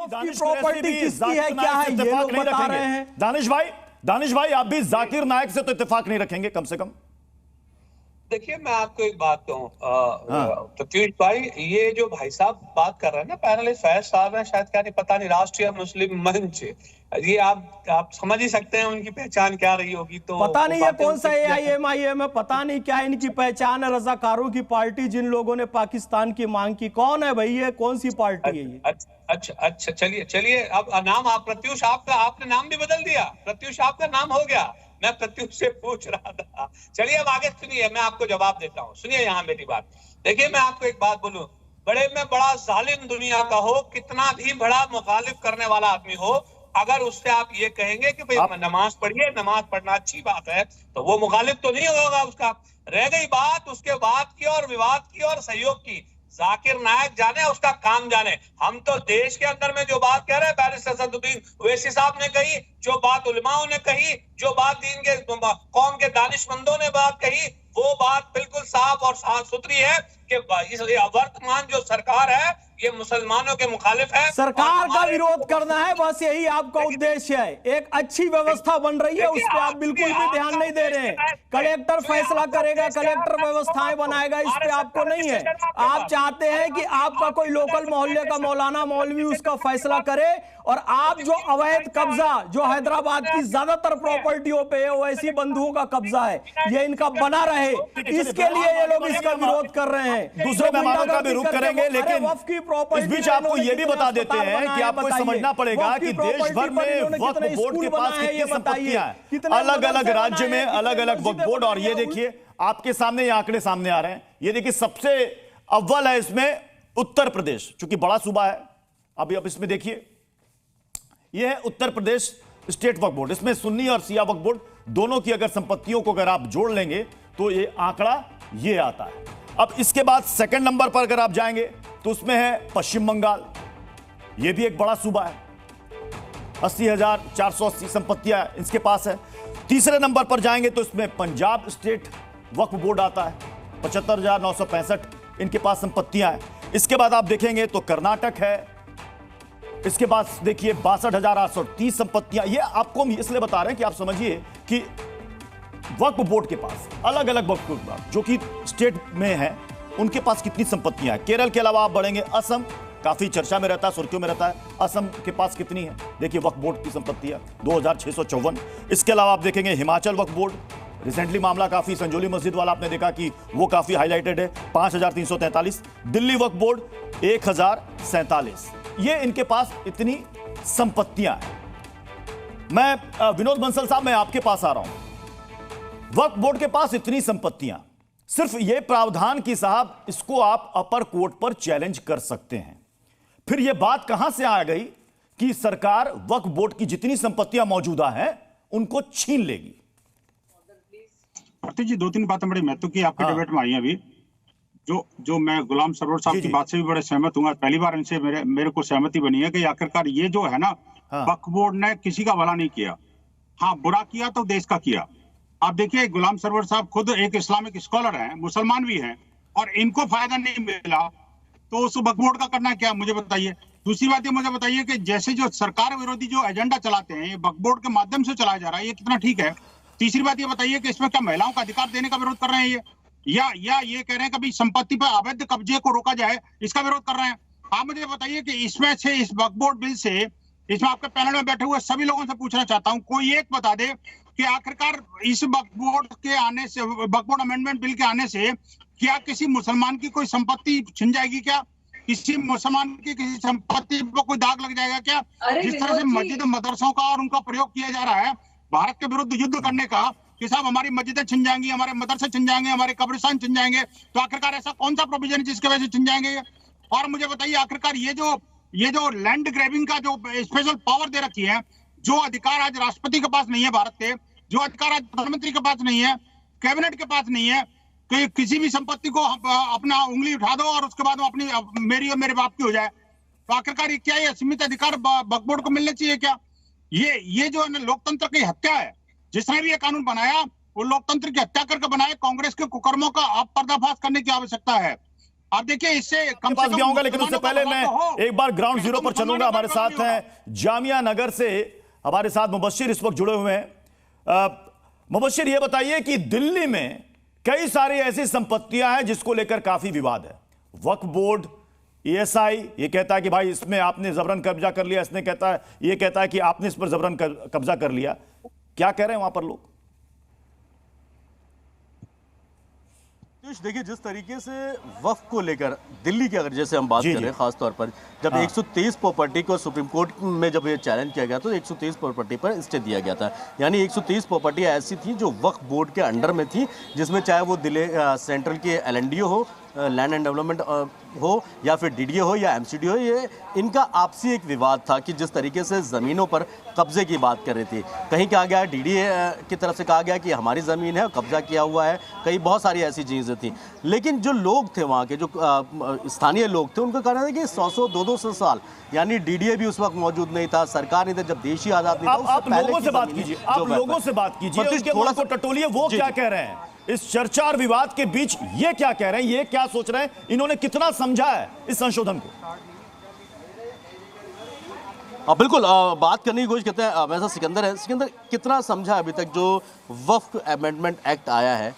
Property किसकी है, क्या है, ये लोग बता रहे हैं। दानिश भाई आप भी जाकिर नायक से तो इत्तेफाक नहीं रखेंगे कम से कम। देखिए मैं आपको एक बात कहूँ प्रत्युष भाई, ये जो भाई साहब बात कर रहे हैं ना, पैनलिस्ट फैज साहब हैं शायद, क्या नहीं पता नहीं, राष्ट्रीय मुस्लिम मंच, ये आप समझ ही सकते हैं उनकी पहचान क्या रही होगी। तो पता नहीं है कौन सा AIMIM है, पता नहीं क्या इनकी पहचान है। रजाकारों की पार्टी जिन लोगों ने पाकिस्तान की मांग की, कौन है भाई ये, कौन सी पार्टी है ये? अच्छा चलिए अब नाम आप प्रत्युष, आपने नाम भी बदल दिया, प्रत्युष आपका नाम हो गया। मैं प्रत्युष से पूछ रहा था। चलिए अब आगे सुनिए, मैं आपको जवाब देता हूँ। सुनिए यहाँ मेरी बात। देखिए मैं आपको एक बात बोलूं, बड़े में बड़ा जालिम दुनिया का हो, कितना भी बड़ा मुखालिफ करने वाला आदमी हो, अगर उससे आप ये कहेंगे कि भाई नमाज पढ़िए, नमाज पढ़ना अच्छी बात है, तो वो मुखालिफ तो नहीं होगा उसका। रह गई बात उसके वाद की और विवाद की और सहयोग की, जाकिर नायक जाने, उसका काम जाने। हम तो देश के अंदर में जो बात कह रहे हैं, बैरिस्टर सदुद्दीन ओवैसी साहब ने कही, जो बात उलमाओं ने कही, जो बात दीन के कौम के दानिशमंदों ने बात कही, वो बात बिल्कुल साफ और साफ सुथरी है कि वर्तमान जो सरकार है ये मुसलमानों के मुखालिफ है। सरकार का विरोध करना है, बस यही आपका उद्देश्य है। एक अच्छी व्यवस्था बन रही है, उस पर आप बिल्कुल भी ध्यान नहीं दे रहे हैं। कलेक्टर फैसला करेगा, कलेक्टर व्यवस्थाएं बनाएगा, इस पे आपको नहीं है। आप चाहते हैं कि आपका कोई लोकल मोहल्ले का मौलाना मौलवी उसका फैसला करे, और आप जो अवैध कब्जा जो हैदराबाद की ज्यादातर प्रॉपर्टियों पे ओवैसी बंधुओं का कब्जा है, ये इनका बना रहे, इसके लिए ये लोग इसका विरोध कर रहे हैं। दूसरे मेहमानों का भी रुख करेंगे, लेकिन इस बीच आपको ये भी बता देते हैं कि आपको समझना पड़ेगा कि देश भर में वक्फ बोर्ड के पास कितनी संपत्तियां हैं, अलग अलग राज्य में अलग अलग वक्फ बोर्ड। और ये देखिए आपके सामने ये आंकड़े सामने आ रहे हैं। ये देखिए सबसे अव्वल है इसमें उत्तर प्रदेश, चूंकि बड़ा सूबा है। अभी अब इसमें देखिए यह है उत्तर प्रदेश स्टेट वक्फ बोर्ड। इसमें सुन्नी और शिया वक्फ बोर्ड दोनों की अगर संपत्तियों को अगर आप जोड़ लेंगे तो ये आंकड़ा ये आता है। अब इसके बाद सेकंड नंबर पर अगर आप जाएंगे तो उसमें है पश्चिम बंगाल, ये भी एक बड़ा सूबा है, 80,480 संपत्तियां इसके पास है। तीसरे नंबर पर जाएंगे तो इसमें पंजाब स्टेट वक्फ बोर्ड आता है, 75,965 इनके पास संपत्तियां हैं। इसके बाद आप देखेंगे तो कर्नाटक है, इसके बाद देखिए 62,830 संपत्तियां। ये आपको हम इसलिए बता रहे हैं कि आप समझिए कि वक्फ बोर्ड के पास अलग अलग वक्फ बोर्ड जो कि स्टेट में है उनके पास कितनी संपत्तियां हैं। केरल के अलावा आप बढ़ेंगे, असम काफी चर्चा में रहता है, सुर्खियों में रहता है। असम के पास कितनी है, देखिए वक्फ बोर्ड की संपत्तियां 2,654। इसके अलावा आप देखेंगे हिमाचल वक्फ बोर्ड, रिसेंटली मामला काफी संजोली मस्जिद वाला आपने देखा कि वो काफी हाईलाइटेड है, 5,343। दिल्ली वक्फ बोर्ड 1,047। ये इनके पास इतनी संपत्तियां हैं। मैं विनोद बंसल साहब, मैं आपके पास आ रहा हूं। वक्फ बोर्ड के पास इतनी संपत्तियां, सिर्फ ये प्रावधान की साहब इसको आप अपर कोर्ट पर चैलेंज कर सकते हैं। फिर यह बात कहां से आ गई कि सरकार वक्फ बोर्ड की जितनी संपत्तियां मौजूदा हैं उनको छीन लेगी? भारती जी, दो तीन बातें बड़ी महत्व की आपके डिबेट में आई हैं अभी, जो मैं गुलाम सरवर साहब की बात से भी बड़े सहमत हूँ। पहली बार इनसे मेरे को सहमति बनी है कि आखिरकार ये जो है ना, वक्फ बोर्ड ने किसी का भला नहीं किया, हाँ बुरा किया तो देश का किया। आप देखिए गुलाम सरवर साहब खुद एक इस्लामिक स्कॉलर हैं, मुसलमान भी हैं, और इनको फायदा नहीं मिला तो उस वक्फ बोर्ड का करना क्या, मुझे बताइए। दूसरी बात ये मुझे बताइए कि जैसे जो सरकार विरोधी जो एजेंडा चलाते हैं, ये वक्फ बोर्ड के माध्यम से चलाया जा रहा है, ये कितना ठीक है। तीसरी बात ये बताइए कि इसमें क्या महिलाओं का अधिकार देने का विरोध कर रहे हैं ये, या ये कह रहे हैं कि संपत्ति पर अवैध कब्जे को रोका जाए, इसका विरोध कर रहे हैं। आप मुझे बताइए कि इसमें से इस वक्फ बोर्ड बिल से, इसमें आपके पैनल में बैठे हुए सभी लोगों से पूछना चाहता हूं, कोई एक बता दे कि आखिरकार इस वक्फ बोर्ड के आने से, वक्फ बोर्ड अमेंडमेंट बिल के आने से क्या किसी मुसलमान की कोई संपत्ति छिन जाएगी क्या? किसी मुसलमान की किसी संपत्ति पर कोई दाग लग जाएगा क्या? जिस तरह से मस्जिद मदरसों का और उनका प्रयोग किया जा रहा है भारत के विरुद्ध युद्ध करने का, कि साहब हमारी मस्जिदें छिन जाएंगी, हमारे मदरसे छिन जाएंगे, हमारे कब्रिस्तान छिन जाएंगे, तो आखिरकार ऐसा कौन सा प्रोविजन है जिसकी वजह से छिन जाएंगे? और मुझे बताइए आखिरकार ये जो लैंड ग्रैबिंग का जो स्पेशल पावर दे रखी है, जो अधिकार आज राष्ट्रपति के पास नहीं है भारत के, जो अधिकार आज प्रधानमंत्री के पास नहीं है, कैबिनेट के पास नहीं है, कि किसी भी संपत्ति को अपना उंगली उठा दो और उसके बाद वो अपनी मेरी और मेरे बाप की हो जाए, तो आखिरकार ये क्या, ये सीमित अधिकार वक्फ बोर्ड को मिलने चाहिए क्या? ये जो है लोकतंत्र की हत्या है। जिसने भी ये कानून बनाया वो लोकतंत्र की हत्या करके बनाया। कांग्रेस के कुकर्मों का अब पर्दाफाश करने की आवश्यकता है। और देखिए इससे कम पास से भी कम आऊंगा, लेकिन उससे पहले मैं एक बार ग्राउंड जीरो पर चलूंगा। हमारे साथ हैं जामिया नगर से हमारे साथ मुबश्शिर इस वक्त जुड़े हुए हैं। मुबश्शिर, ये बताइए कि दिल्ली में कई सारी ऐसी संपत्तियां हैं जिसको लेकर काफी विवाद है। वक्फ बोर्ड, ईएसआई ये कहता है कि भाई इसमें आपने जबरन कब्जा कर लिया, इसने ये कहता है कि आपने इस पर जबरन कब्जा कर लिया। क्या कह रहे हैं वहां पर लोग? देखिए, जिस तरीके से वक्फ को लेकर दिल्ली की अगर जैसे हम बात कर रहे हैं, खास तौर पर जब 123 प्रॉपर्टी को सुप्रीम कोर्ट में जब ये चैलेंज किया गया तो 123 प्रॉपर्टी पर स्टे दिया गया था। यानी 123 प्रॉपर्टी ऐसी थी जो वक्फ बोर्ड के अंडर में थी, जिसमें चाहे वो दिल्ली सेंट्रल के LNDO हो, लैंड एंड डेवलपमेंट हो, या फिर DDA हो या MCD हो, ये इनका आपसी एक विवाद था कि जिस तरीके से ज़मीनों पर कब्जे की बात कर रही थी। कहीं कहा गया DDA की तरफ से कहा गया कि हमारी ज़मीन है, कब्जा किया हुआ है, कहीं बहुत सारी ऐसी चीज़ें थी। लेकिन जो लोग थे वहाँ के, जो स्थानीय लोग थे, उनका कहना था कि 100 200 साल, यानी DDA भी उस वक्त मौजूद नहीं था, सरकार नहीं था, जब देश ही आज़ाद नहीं था। आप लोगों से बात कीजिए, आप लोगों से बात कीजिए, थोड़ा सा टटोलिए, वो क्या कह रहे हैं इस चर्चा और विवाद के बीच? ये क्या कह रहे हैं, ये क्या सोच रहे हैं, इन्होंने कितना समझा है इस संशोधन को? बिल्कुल बात करने की कोशिश करते हैं। वैसा सिकंदर कितना समझा अभी तक जो वक्फ अमेंडमेंट एक्ट आया है?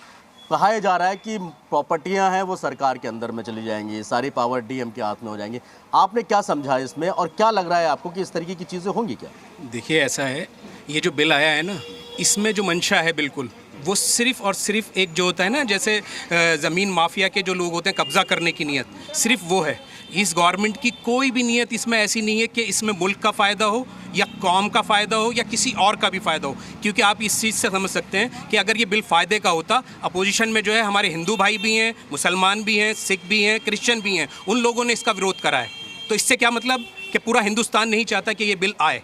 कहा जा रहा है कि प्रॉपर्टियां हैं वो सरकार के अंदर में चली जाएंगी, सारी पावर DM के हाथ में हो जाएंगी। आपने क्या समझा इसमें, और क्या लग रहा है आपको कि इस तरीके की चीज़ें होंगी क्या? देखिए, ऐसा है, ये जो बिल आया है ना, इसमें जो मंशा है बिल्कुल वो सिर्फ और सिर्फ एक जो होता है ना, जैसे ज़मीन माफिया के जो लोग होते हैं कब्जा करने की नीयत, सिर्फ वो है। इस गवर्नमेंट की कोई भी नीयत इसमें ऐसी नहीं है कि इसमें मुल्क का फ़ायदा हो या कौम का फ़ायदा हो या किसी और का भी फ़ायदा हो। क्योंकि आप इस चीज़ से समझ सकते हैं कि अगर ये बिल फ़ायदे का होता, अपोजिशन में जो है हमारे हिंदू भाई भी हैं, मुसलमान भी हैं, सिख भी हैं, क्रिश्चियन भी हैं, उन लोगों ने इसका विरोध करा है। तो इससे क्या मतलब कि पूरा हिंदुस्तान नहीं चाहता कि ये बिल आए।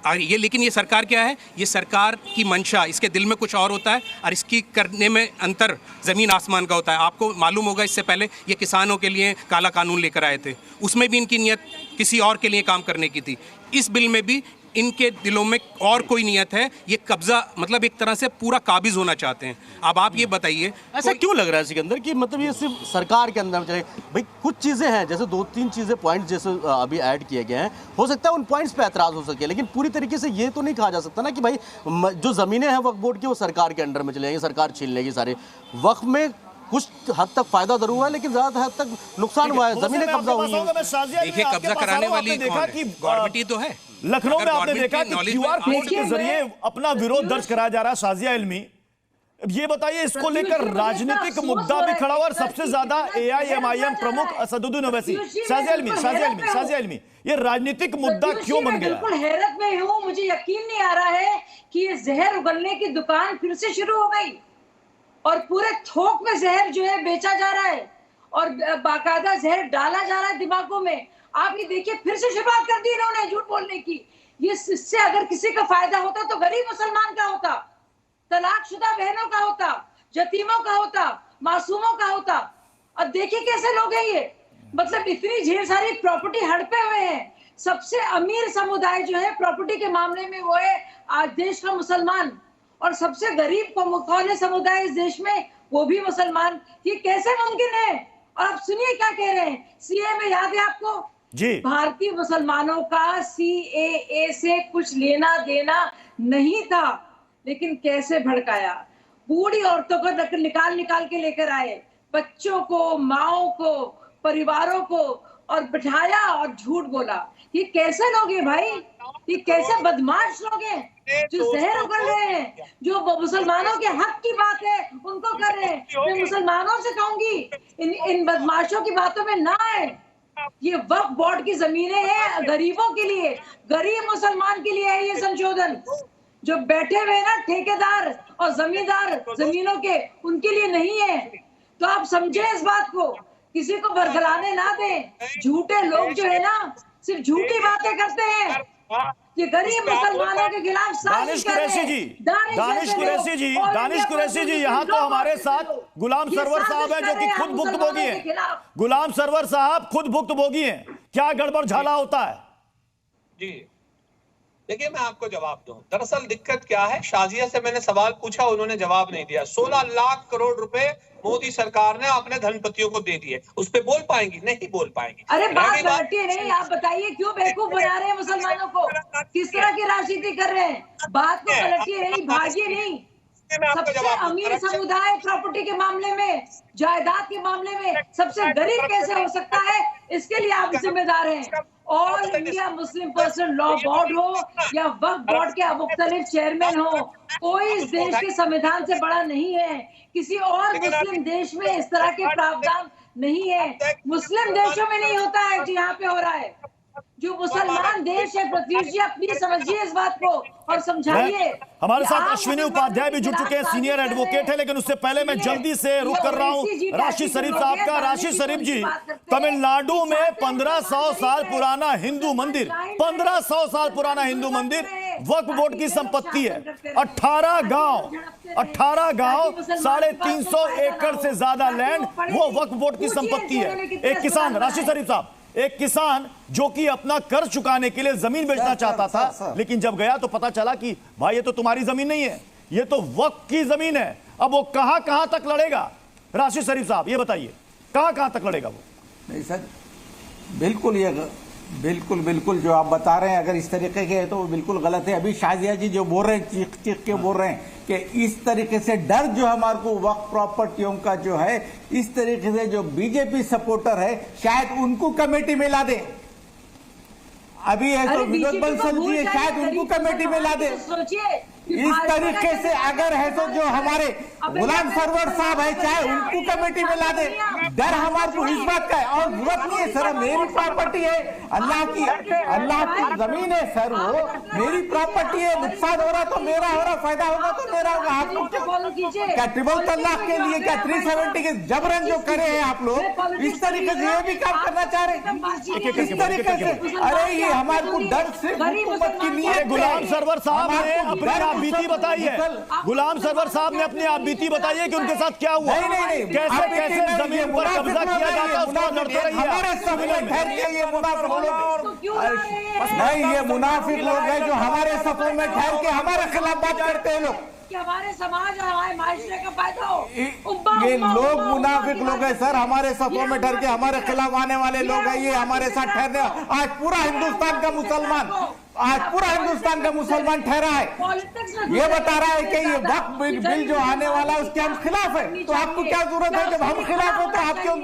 और ये, लेकिन ये सरकार क्या है, ये सरकार की मंशा, इसके दिल में कुछ और होता है और इसकी करने में अंतर ज़मीन आसमान का होता है। आपको मालूम होगा, इससे पहले ये किसानों के लिए काला कानून लेकर आए थे, उसमें भी इनकी नीयत किसी और के लिए काम करने की थी। इस बिल में भी इनके दिलों में और कोई नियत है, ये कब्जा मतलब एक तरह से पूरा काबिज होना चाहते हैं। अब आप ये बताइए, ऐसा क्यों लग रहा है सिकंदर कि मतलब ये सिर्फ सरकार के अंदर चले? भाई कुछ चीज़ें हैं, जैसे 2-3 चीज़ें पॉइंट जैसे अभी ऐड किए गए हैं, हो सकता है उन पॉइंट्स पे एतराज़ हो सके, लेकिन पूरी तरीके से ये तो नहीं कहा जा सकता ना कि भाई जो ज़मीनें हैं वक्फ बोर्ड की वो सरकार के अंडर में चले जाएंगी, सरकार छीन लेगी सारे। वक्फ में कुछ हद तक फायदा जरूर हुआ है, लेकिन ज्यादा हद तक नुकसान हुआ है, जमीनें कब्जा हुई हैं। देखिए, कब्जा कराने वाली गवर्नमेंट ही तो है। लखनऊ में आपने देखा कि QR कोड के जरिए अपना विरोध दर्ज कराया जा रहा है। शाजिया इल्मी, ये बताइए, इसको लेकर राजनीतिक मुद्दा भी खड़ा हुआ और सबसे ज्यादा AIMIM प्रमुख असदुद्दीन ओवैसी। शाजिया इल्मी, ये राजनीतिक मुद्दा क्यों बन गया? बिल्कुल हैरत में हूँ, मुझे यकीन नहीं आ रहा है कि ये जहर उगलने की दुकान फिर से शुरू हो गई और पूरे थोक में जहर जो है बेचा जा रहा है और बाकायदा जहर डाला जा रहा है दिमागों में। आप ये देखिए, फिर से शुरुआत कर दी इन्होंने झूठ बोलने की। ये इससे अगर किसी का फायदा होता तो गरीब मुसलमान का होता, तलाकशुदा बहनों का होता, यतीमों का होता, मासूमों का होता। अब देखिए कैसे लोग हैं ये, मतलब इतनी ढेर सारी प्रॉपर्टी हड़पे हुए हैं। सबसे अमीर समुदाय जो है प्रॉपर्टी के मामले में वो है आज देश का मुसलमान, और सबसे गरीब कौन समुदाय इस देश में, वो भी मुसलमान। ये कैसे मुमकिन है? और आप सुनिए क्या कह रहे हैं, CAA में याद है आपको जी, भारतीय मुसलमानों का CAA से कुछ लेना देना नहीं था, लेकिन कैसे भड़काया, बूढ़ी औरतों को निकाल के लेकर आए, बच्चों को, माओ को, परिवारों को, और बिठाया और झूठ बोला। ये कैसे लोग हैं भाई, ये कैसे बदमाश लोग हैं जो जहर उगल रहे हैं, जो मुसलमानों के हक की बात है उनको कर रहे हैं। मैं मुसलमानों से कहूंगी इन बदमाशों की बातों में ना आए। ये वक्फ बोर्ड की जमीनें हैं गरीबों के लिए, गरीब मुसलमान के लिए है ये संशोधन। जो बैठे हुए ना ठेकेदार और जमींदार जमीनों के, उनके लिए नहीं है। तो आप समझे इस बात को, किसी को बरगलाने ना दें। झूठे लोग जो है ना सिर्फ झूठी बातें करते हैं, ये गरीब मुसलमानों के खिलाफ दानिश कुरैशी जी यहाँ तो हमारे साथ गुलाम सरवर साहब हैं जो कि खुद भुक्तभोगी हैं। गुलाम सरवर साहब खुद भुक्तभोगी हैं, क्या गड़बड़ झाला होता है? जी, देखिए मैं आपको जवाब दूं, दरअसल दिक्कत क्या है, शाजिया से मैंने सवाल पूछा, उन्होंने जवाब नहीं दिया। 16 लाख करोड़ रुपए मोदी सरकार ने अपने धनपतियों को दे दिए, उस पे बोल पाएंगी? नहीं बोल पाएंगी। अरे बात घटिए नहीं, आप बताइए क्यों बेवकूफ बना रहे हैं मुसलमानों को, किस तरह की राजनीति कर रहे हैं? बात को पलटिए नहीं, भागिए नहीं। सबसे अमीर समुदाय प्रॉपर्टी के मामले में, जायदाद के मामले में सबसे गरीब कैसे हो सकता है, इसके लिए आप जिम्मेदार हैं। All India Muslim person law board हो या वक्फ बोर्ड के मुख्तलिफ चेयरमैन हो, कोई इस देश के संविधान से बड़ा नहीं है। किसी और मुस्लिम देश में इस तरह के प्रावधान नहीं है, मुस्लिम देशों में नहीं होता है जो यहाँ पे हो रहा है। जो मुसलमान देश है, प्रत्युष जी आप प्लीज समझिए इस बात को और समझाइए। हमारे साथ अश्विनी उपाध्याय भी जुड़ चुके हैं, सीनियर एडवोकेट है, लेकिन उससे पहले मैं जल्दी से रुक कर रहा हूं राशिद शरीफ साहब का। राशिद शरीफ जी, तमिलनाडु में 1500 साल पुराना हिंदू मंदिर, 1500 साल पुराना हिंदू मंदिर वक्फ बोर्ड की संपत्ति है। 18 गांव 350 एकड़ से ज्यादा लैंड वो वक्फ बोर्ड की संपत्ति है। एक किसान, राशिद शरीफ साहब, एक किसान जो कि अपना कर्ज चुकाने के लिए जमीन बेचना चाहता था, लेकिन जब गया तो पता चला कि भाई ये तो तुम्हारी जमीन नहीं है, ये तो वक्फ की जमीन है। अब वो कहां तक लड़ेगा? राशिद शरीफ साहब ये बताइए, कहां तक लड़ेगा वो? नहीं सर, बिल्कुल जो आप बता रहे हैं अगर इस तरीके के है तो वो बिल्कुल गलत है। अभी शाजिया जी जो बोल रहे हैं, चीख के बोल रहे हैं कि इस तरीके से डर जो हमारे को वक्फ प्रॉपर्टियों का जो है, इस तरीके से जो बीजेपी सपोर्टर है शायद उनको कमेटी में ला दे। अभी है तो विनोद बंसल जी है, शायद उनको कमेटी में ला दे। सोचिए इस तरीके से अगर है तो जो हमारे गुलाम सरवर साहब है चाहे उनको कमेटी में ला दे। डर हमारे को इस बात का है और जरूरत नहीं है सर, मेरी प्रॉपर्टी है, अल्लाह की जमीन है सर, वो मेरी प्रॉपर्टी है। नुकसान हो रहा तो मेरा हो रहा, फायदा होगा तो मेरा होगा। आप लोग क्या ट्रिपल तलाक के लिए क्या 370 के जबरन जो करे हैं आप लोग, इस तरीके से ये भी काम करना चाह रहे हैं इस तरीके से? अरे ये हमारे को डर सिर्फ हुकूमत की नहीं है। गुलाम सरवर साहब ने अपनी बीती बताई है, गुलाम सरवर साहब ने अपनी आप बीती बताई है कि उनके साथ क्या हुआ, नहीं कैसे जमीन पर कब्जा किया जाता है, उसको लड़ते रहिए। हमारे सब में ठहर के ये मुनाफिक लोग नहीं, ये मुनाफिक लोग हैं जो हमारे सफों में ठहर के हमारे खिलाफ बात करते हैं। लोग कि हमारे समाज और हमारे माशरे का फायदा हो, ये लोग मुनाफिक लोग हैं सर, हमारे सफों में ठहर के हमारे खिलाफ आने वाले लोग हैं। ये हमारे साथ ठहरने, आज पूरा हिंदुस्तान का मुसलमान ठहरा है, ये बता रहा है कि ये वक्फ बिल जो आने वाला है उसके हम खिलाफ है। तो आपको क्या जरूरत है, जब हम खिलाफ हो तो आप क्यों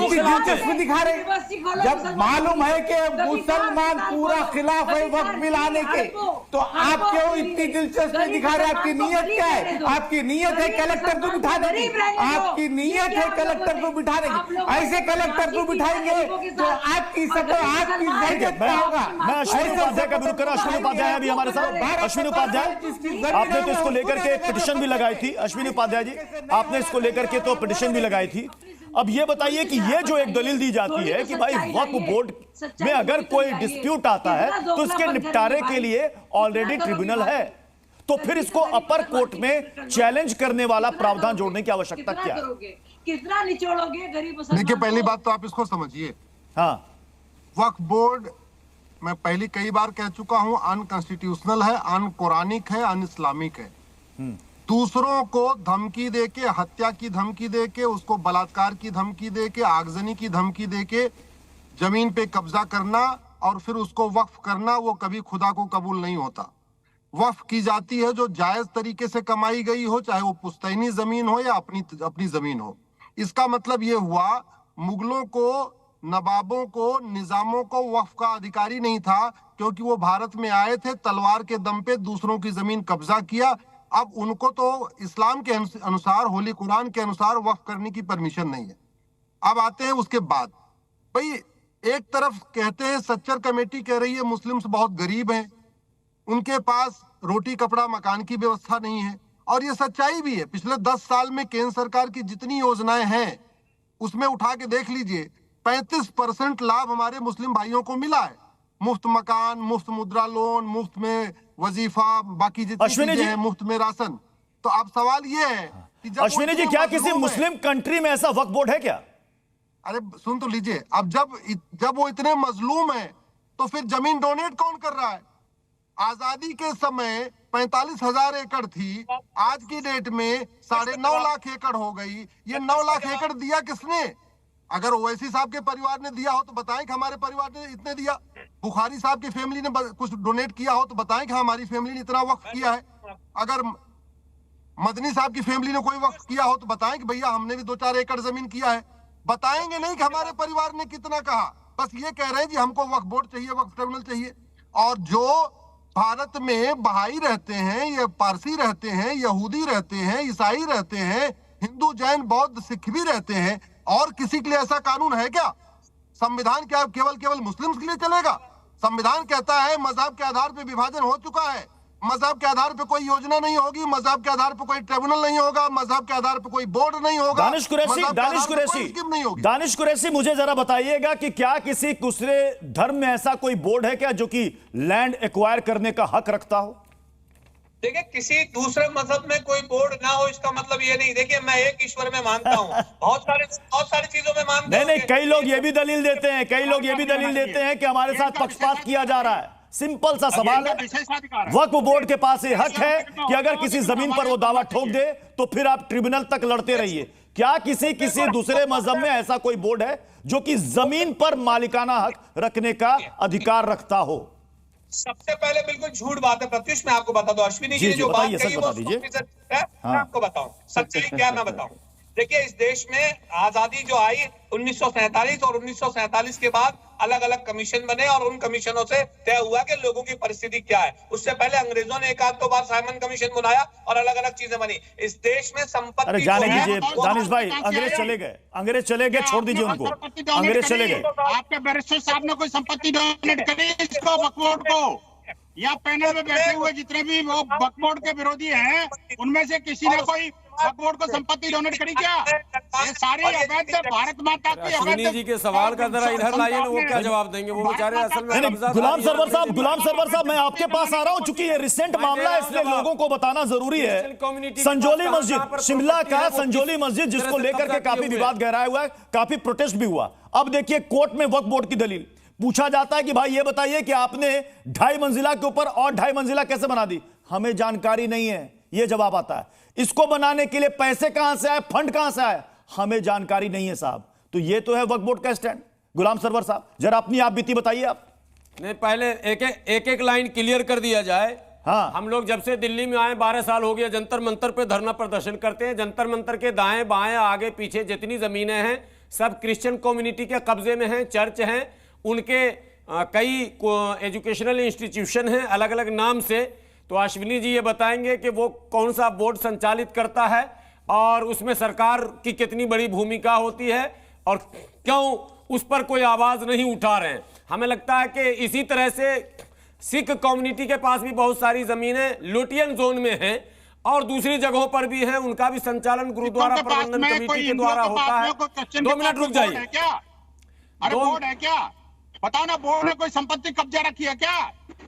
दिलचस्पी दिखा रहे? जब मालूम है कि मुसलमान पूरा खिलाफ है वक्फ बिल आने के, तो आप क्यों इतनी दिलचस्पी दिखा रहे? आपकी नीयत क्या है? आपकी नीयत है कलेक्टर को बिठाने की, आपकी नीयत है कलेक्टर को बिठाने की। ऐसे कलेक्टर को बिठाएंगे तो आपकी इज्जत क्या होगा? अश्विनी उपाध्याय का विरोध कर, अश्विनी उपाध्याय अभी हमारे साथ। अश्विनी उपाध्याय, आपने तो इसको लेकर के पिटीशन भी लगाई थी। अश्विनी उपाध्याय जी, आपने इसको लेकर के तो पिटीशन भी लगाई थी। अब ये बताइए कि ये जो एक दलील दी जाती है कि भाई वक्फ बोर्ड में अगर कोई डिस्प्यूट आता है तो इसके निपटारे के लिए ऑलरेडी ट्रिब्यूनल है, तो फिर इसको अपर कोर्ट में चैलेंज करने वाला प्रावधान जोड़ने की आवश्यकता क्या है? कितना निचोड़ोगे गरीब? देखिए, पहली बात तो आप इसको समझिए, हाँ, वक्फ बोर्ड मैं पहले कई बार कह चुका हूं अनकॉन्स्टिट्यूशनल है, अनकुरानिक है, अन इस्लामिक है। दूसरों को धमकी देके, हत्या की धमकी देके, उसको बलात्कार की धमकी देके, आगजनी की धमकी देके जमीन पे कब्जा करना और फिर उसको वक्फ करना, वो कभी खुदा को कबूल नहीं होता। वक्फ की जाती है जो जायज तरीके से कमाई गई हो, चाहे वो पुश्तैनी जमीन हो या अपनी जमीन हो। इसका मतलब ये हुआ मुगलों को, नवाबों को, निजामों को वक्फ का अधिकारी नहीं था, क्योंकि वो भारत में आए थे, तलवार के दम पे दूसरों की जमीन कब्जा किया। अब उनको तो इस्लाम के अनुसार, होली कुरान के अनुसार वक्फ करने की परमिशन नहीं है। अब आते हैं उसके बाद, भाई एक तरफ कहते हैं सच्चर कमेटी कह रही है मुस्लिम्स बहुत गरीब हैं, उनके पास रोटी कपड़ा मकान की व्यवस्था नहीं है, और ये सच्चाई भी है। पिछले 10 साल में केंद्र सरकार की जितनी योजनाएं हैं उसमें उठा के देख लीजिए, 35% लाभ हमारे मुस्लिम भाइयों को मिला है। मुफ्त मकान, मुफ्त मुद्रा लोन, मुफ्त में वजीफा, बाकी जितनी चीजें हैं, मुफ्त में राशन। तो अब सवाल ये है कि अश्विनी जी, क्या किसी मुस्लिम कंट्री में ऐसा वक्फ बोर्ड है क्या? अरे सुन तो लीजिए, अब जब वो इतने मजलूम हैं तो फिर जमीन डोनेट कौन कर रहा है? आजादी के समय 45,000 एकड़ थी, आज की डेट में 9.5 लाख एकड़ हो गई। ये 9 लाख एकड़ दिया किसने? अगर ओवैसी साहब के परिवार ने दिया हो तो बताएं कि हमारे परिवार ने इतने दिया। बुखारी साहब की फैमिली ने कुछ डोनेट किया हो तो बताएं कि हमारी फैमिली ने इतना वक्फ किया है। अगर मदनी साहब की फैमिली ने कोई वक्फ किया हो तो बताएं कि भैया हमने भी 2-4 एकड़ जमीन किया है। बताएंगे नहीं कि हमारे परिवार ने कितना कहा, बस ये कह रहे हैं जी हमको वक्फ बोर्ड चाहिए, वक्फ ट्रिब्यूनल चाहिए। और जो भारत में बहाई रहते हैं, ये पारसी रहते हैं, यहूदी रहते हैं, ईसाई रहते हैं, हिंदू जैन बौद्ध सिख भी रहते हैं, और किसी के लिए ऐसा कानून है क्या? संविधान क्या केवल मुस्लिम्स के लिए चलेगा? संविधान कहता है मजहब के आधार पर विभाजन हो चुका है, मजहब के आधार पर कोई योजना नहीं होगी, मजहब के आधार पर कोई ट्रिब्यूनल नहीं होगा, मजहब के आधार पर कोई बोर्ड नहीं होगा। दानिश कुरैशी मुझे जरा बताइएगा कि क्या किसी दूसरे धर्म में ऐसा कोई बोर्ड है क्या जो कि लैंड एक्वायर करने का हक रखता हो? देखिए, किसी दूसरे मजहब में कोई बोर्ड ना हो इसका मतलब ये नहीं। देखिए, मैं एक ईश्वर में मानता हूँ, बहुत सारी चीजों में मानता हूँ। नहीं, कई लोग ये भी दलील देते हैं कि हमारे साथ पक्षपात किया जा रहा है। सिंपल सा सवाल है, वक्फ बोर्ड के पास ये हक है कि अगर किसी जमीन पर वो दावा ठोक दे तो फिर आप ट्रिब्यूनल तक लड़ते रहिए। क्या किसी दूसरे मजहब में ऐसा कोई बोर्ड है जो कि जमीन पर मालिकाना हक रखने का अधिकार रखता हो? सबसे पहले बिल्कुल झूठ बात है प्रत्युष, मैं आपको बता दूं, अश्विनी जी ने जो बात कही वो 100% है। मैं आपको बताऊं सच्चाई क्या, मैं बताऊं। देखिए, इस देश में आजादी जो आई 1947 और 1947 के बाद अलग अलग कमीशन बने और उन कमीशनों से तय हुआ कि लोगों की परिस्थिति क्या है। उससे पहले अंग्रेजों ने एक आध दो बार साइमन कमीशन बुलाया और अलग अलग चीजें बनी। इस देश में संपत्ति, अरे जाने दीजिए दानिश भाई, अंग्रेज चले गए, छोड़ दीजिए उनको। अंग्रेज चले गए। आपके बैरिस्टर साहब ने कोई संपत्ति डोनेट करी इसको, वक्फ बोर्ड को? या पैनल में बैठे हुए जितने भी वो वक्फ बोर्ड के विरोधी हैं उनमें से किसी ने कोई वक्फ बोर्ड को संपत्ति डोनेट करी क्या? ये सारी अवैध भारत माता की अश्विनी जी के सवाल का जरा इधर लाइए, वो क्या जवाब देंगे? वो बेचारे असल में गुलाम सरवर साहब मैं आपके पास आ रहा हूं, चूंकि ये रिसेंट मामला है इसलिए लोगों को बताना जरूरी है। संजौली मस्जिद, शिमला का संजौली मस्जिद, जिसको लेकर के काफी विवाद गहराया हुआ है, काफी प्रोटेस्ट भी हुआ। अब देखिए कोर्ट में वक्फ बोर्ड की दलील पूछा जाता है कि भाई ये बताइए कि आपने 2.5 मंजिला के ऊपर और 2.5 मंजिला कैसे बना दी? हमें जानकारी नहीं है, ये जवाब आता है। इसको बनाने के लिए पैसे कहां से आए, फंड कहां से आए, हमें जानकारी नहीं है साहब। तो ये तो है वक्फ बोर्ड का स्टैंड। गुलाम सरवर साहब जरा अपनी आप बीती बताइए। आप नहीं, पहले एक लाइन क्लियर कर दिया जाए। हाँ, हम लोग जब से दिल्ली में आए 12 साल हो गया, जंतर मंतर पे धरना प्रदर्शन करते हैं। जंतर मंतर के दाएं बाएं आगे पीछे जितनी जमीनें हैं सब क्रिश्चियन कम्युनिटी के कब्जे में हैं, चर्च हैं, उनके कई एजुकेशनल इंस्टीट्यूशन हैं अलग अलग नाम से। तो अश्विनी जी ये बताएंगे कि वो कौन सा बोर्ड संचालित करता है और उसमें सरकार की कितनी बड़ी भूमिका होती है और क्यों उस पर कोई आवाज नहीं उठा रहे हैं। हमें लगता है कि इसी तरह से सिख कम्युनिटी के पास भी बहुत सारी जमीनें लुटियन जोन में हैं और दूसरी जगहों पर भी हैं, उनका भी संचालन गुरुद्वारा प्रबंधन कमेटी के द्वारा होता है। 2 मिनट रुक जाइए। अरे बोर्ड है क्या? बताओ ना, बोर्ड ने कोई संपत्ति कब्जा रखी है क्या?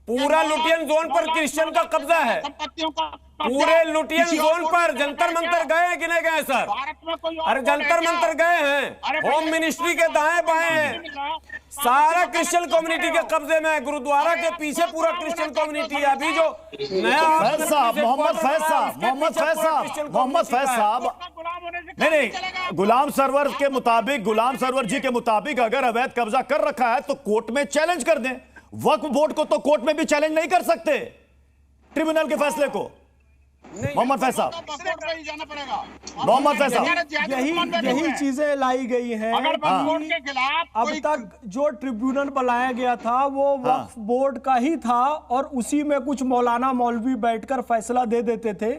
पूरा लुटियन जोन पर क्रिश्चियन का कब्जा है, संपत्तियों का पूरे लुटियन जोन पर। जंतर मंतर गए कि नहीं गए सर? अरे जंतर मंतर गए हैं, होम मिनिस्ट्री के दाएं बाएं हैं, सारा क्रिश्चियन कम्युनिटी के कब्जे में है। गुरुद्वारा के पीछे पूरा क्रिश्चियन कम्युनिटी है। अभी जो नया मोहम्मद फैज साहब नहीं, गुलाम सरवर जी के मुताबिक अगर अवैध कब्जा कर रखा है तो कोर्ट में चैलेंज कर दें। वक्फ बोर्ड को तो कोर्ट में भी चैलेंज नहीं कर सकते, ट्रिब्यूनल के फैसले को। मोहम्मद फैज साहब, यही चीजें लाई गई हैं। अब तक जो ट्रिब्यूनल बनाया गया था वो वक्फ बोर्ड का ही था और उसी में कुछ मौलाना मौलवी बैठकर फैसला दे देते थे।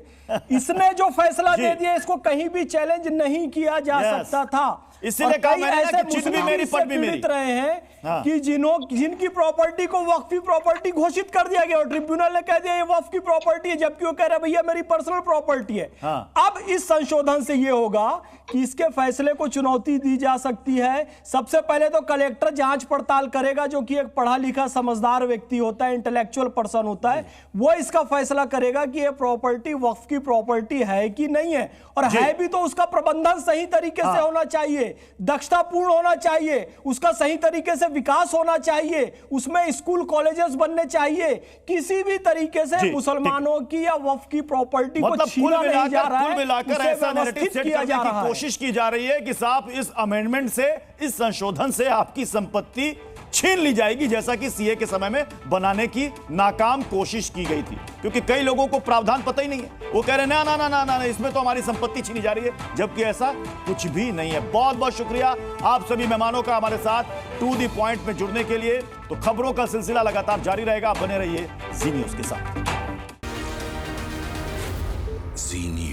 इसने जो फैसला दे दिया इसको कहीं भी चैलेंज नहीं किया जा सकता था। इसीलिए कई ऐसे मुस्लिम भी पीड़ित रहे हैं कि जिनकी प्रॉपर्टी को वक्फी प्रॉपर्टी घोषित कर दिया गया और ट्रिब्यूनल ने कह दिया ये वक्फ की प्रॉपर्टी है, जबकि वो कह रहे भैया मेरी पर्सनल प्रॉपर्टी है। हाँ। अब इस संशोधन से यह होगा कि इसके फैसले को चुनौती दी जा सकती है। सबसे पहले तो कलेक्टर जांच पड़ताल करेगा, जो कि एक पढ़ा लिखा समझदार व्यक्ति होता है, इंटेलेक्चुअल पर्सन होता है। वो इसका फैसला करेगा कि ये प्रॉपर्टी वक्फ की प्रॉपर्टी है कि नहीं है, और है भी तो उसका प्रबंधन सही तरीके से होना चाहिए, दक्षतापूर्ण होना चाहिए, उसका सही तरीके से विकास होना चाहिए, उसमें स्कूल कॉलेजेस बनने चाहिए। किसी भी तरीके से मुसलमानों की या वक्फ की प्रॉपर्टी को छीना नहीं जा रहा है, मिलाकर ऐसा नैरेटिव सेट करने की कोशिश की जा रही है कि साहब इस अमेंडमेंट से, इस संशोधन से आपकी संपत्ति छीन ली जाएगी, जैसा कि सीए के समय में बनाने की नाकाम कोशिश की गई थी। क्योंकि कई लोगों को प्रावधान पता ही नहीं है, वो कह रहे हैं ना ना ना ना ना, इसमें तो हमारी संपत्ति छीनी जा रही है, जबकि ऐसा कुछ भी नहीं है। बहुत बहुत शुक्रिया आप सभी मेहमानों का हमारे साथ टू द पॉइंट में जुड़ने के लिए। तो खबरों का सिलसिला लगातार जारी रहेगा, आप बने रहिए जी न्यूज के साथ। जी न्यूज।